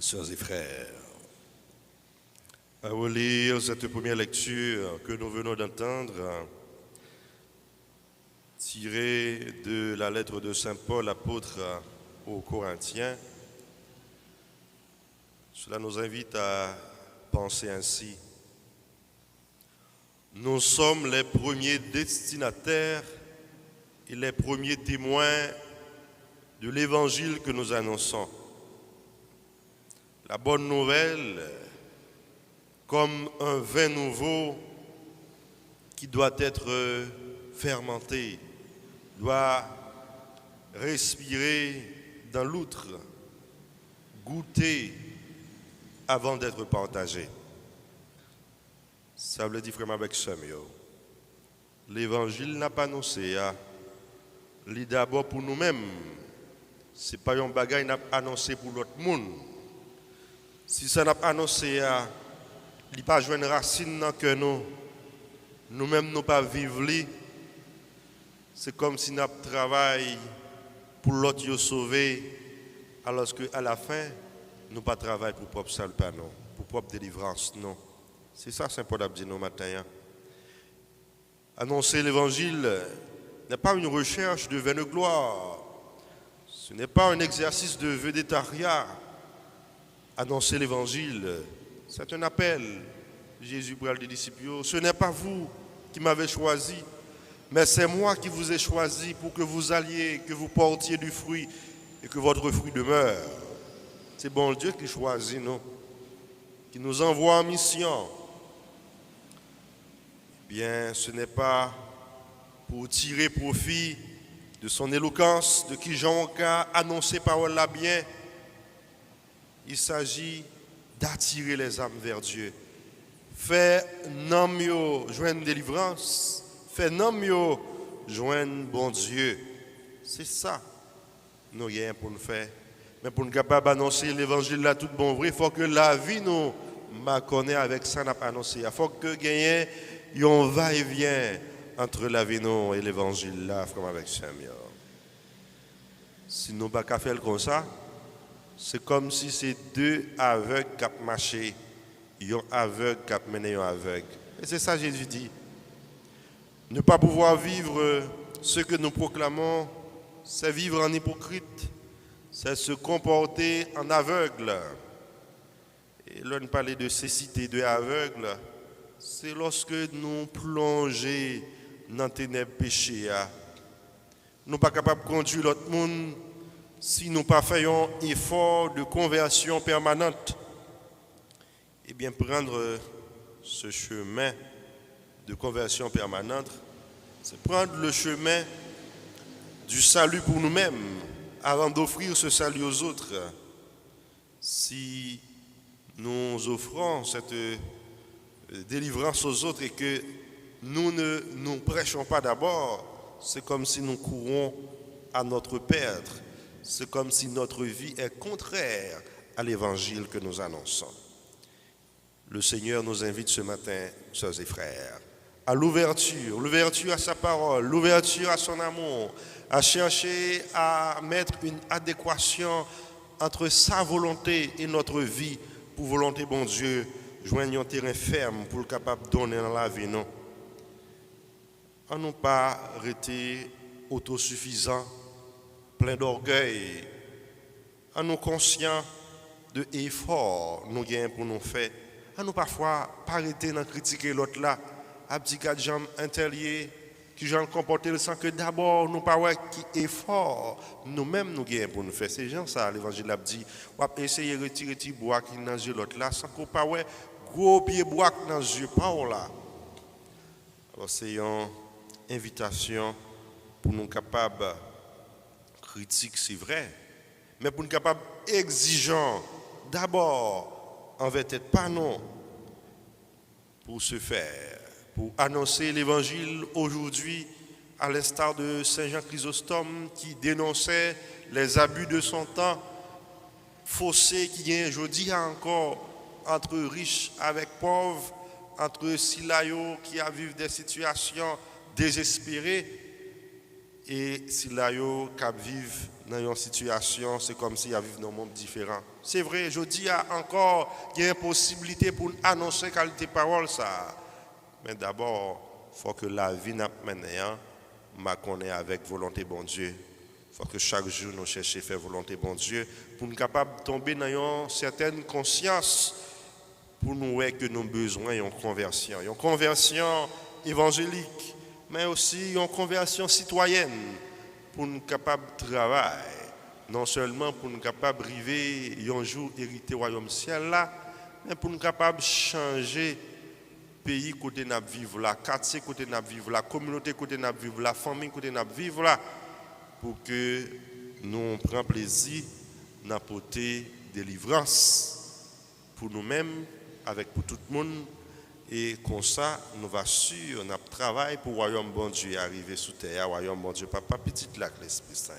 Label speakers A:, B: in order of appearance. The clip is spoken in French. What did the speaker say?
A: Sœurs et frères, à relire cette première lecture que nous venons d'entendre, tirée de la lettre de Saint Paul, apôtre aux Corinthiens, cela nous invite à penser ainsi. Nous sommes les premiers destinataires et les premiers témoins de l'évangile que nous annonçons. La bonne nouvelle, comme un vin nouveau qui doit être fermenté, doit respirer dans l'outre, goûter avant d'être partagé. Ça veut dire vraiment avec Samuel. L'évangile n'a pas annoncé, il d'abord pour nous-mêmes. Ce n'est pas un bagage n'a annoncé pour l'autre monde. Si ça n'a pas annoncé, il n'y a pas une racine dans que nous-mêmes nous pas vivre. C'est comme si nous travaillons pour l'autre nous sauver, alors qu'à la fin, nous pas travaillons pour propre salut, non, pour propre délivrance, non. C'est ça, Saint Paul a dit nous matin. Annoncer l'évangile n'est pas une recherche de vaine gloire. Ce n'est pas un exercice de végétariat. Annoncer l'évangile, c'est un appel. Jésus parle des disciples. Ce n'est pas vous qui m'avez choisi, mais c'est moi qui vous ai choisi pour que vous alliez, que vous portiez du fruit et que votre fruit demeure. C'est bon Dieu qui choisit nous, qui nous envoie en mission. Eh bien, ce n'est pas pour tirer profit de son éloquence, de qui Jean a annoncé parole là bien. Il s'agit d'attirer les âmes vers Dieu. Faire non mieux joindre délivrance. Faire non mieux joindre bon Dieu. C'est ça, nous rien pour nous faire. Mais pour nous capables d'annoncer l'évangile là tout bon vrai, il faut que la vie nous connaît avec ça n'a pas annoncé. Il faut que gagne un va-et-vient entre la vie nous et l'évangile là, comme avec Samuel. Si nous pas qu'à faire comme ça, c'est comme si c'est deux aveugles qui marché, un aveugle qui mené un aveugle. Et c'est ça Jésus dit. Ne pas pouvoir vivre ce que nous proclamons, c'est vivre en hypocrite, c'est se comporter en aveugle. Et là, nous parlons de cécité, de aveugle, c'est lorsque nous plongeons dans les ténèbres péchés. Nous ne sommes pas capables de conduire l'autre monde si nous ne faisons pas un effort de conversion permanente. Eh bien, prendre ce chemin de conversion permanente, c'est prendre le chemin du salut pour nous-mêmes avant d'offrir ce salut aux autres. Si nous offrons cette délivrance aux autres et que nous ne nous prêchons pas d'abord, c'est comme si nous courons à notre perdre. C'est comme si notre vie est contraire à l'évangile que nous annonçons. Le Seigneur nous invite ce matin, sœurs et frères, à l'ouverture à sa parole, l'ouverture à son amour, à chercher à mettre une adéquation entre sa volonté et notre vie pour volonté bon Dieu, joignons un terrain ferme pour le capable de donner dans la vie, non. On n'a pas été autosuffisant, plein d'orgueil, en nous conscients de l'effort nous gagnons pour nous faire, en nous parfois pas arrêter de critiquer l'autre là, à petit cas de jambes intérieurs, qui j'en comporter sans que d'abord nous pas ouais qui effort nous-mêmes nous gagnons pour nous faire. C'est gens ça l'évangile a dit, on va essayer de retirer petit bois qui dans yeux l'autre là sans qu'on pas ouais gros pied bois dans yeux pas là. Alors c'est une invitation pour nous capables critique, c'est vrai, mais pour nous capables exigeants, d'abord, envers tête pas non, pour se faire, pour annoncer l'évangile aujourd'hui, à l'instar de Saint Jean Chrysostome qui dénonçait les abus de son temps, fossé qui est aujourd'hui encore entre riches avec pauvres, entre Silayo qui a vécu des situations désespérées et Silayo qui vivent dans une situation, c'est comme s'il y avait un monde différent. C'est vrai, je dis encore qu'il y a une possibilité pour annoncer qualité parole ça. Mais d'abord, il faut que la vie n'a pas ma connaît avec volonté bon Dieu. Il faut que chaque jour nous cherchions à faire volonté bon Dieu pour nous capables de tomber dans une certaine conscience pour nous voir que nous avons besoin d'une conversion. Une conversion évangélique, mais aussi une conversion citoyenne pour nous capables de travailler. Non seulement pour nous capables d'arriver un jour hériter au royaume ciel là, mais pour nous capables de changer pays côté nous vivre là, quartier côté nous vivre là, communauté côté nous vivre là, famille côté nous vivre là, pour que nous prenions plaisir d'apporter délivrance pour nous-mêmes, avec pour tout le monde, et comme ça, nous va sûr, nous travaillons pour le royaume bon Dieu arriver sous terre, le royaume bon Dieu, papa, petit lac l'Esprit Saint.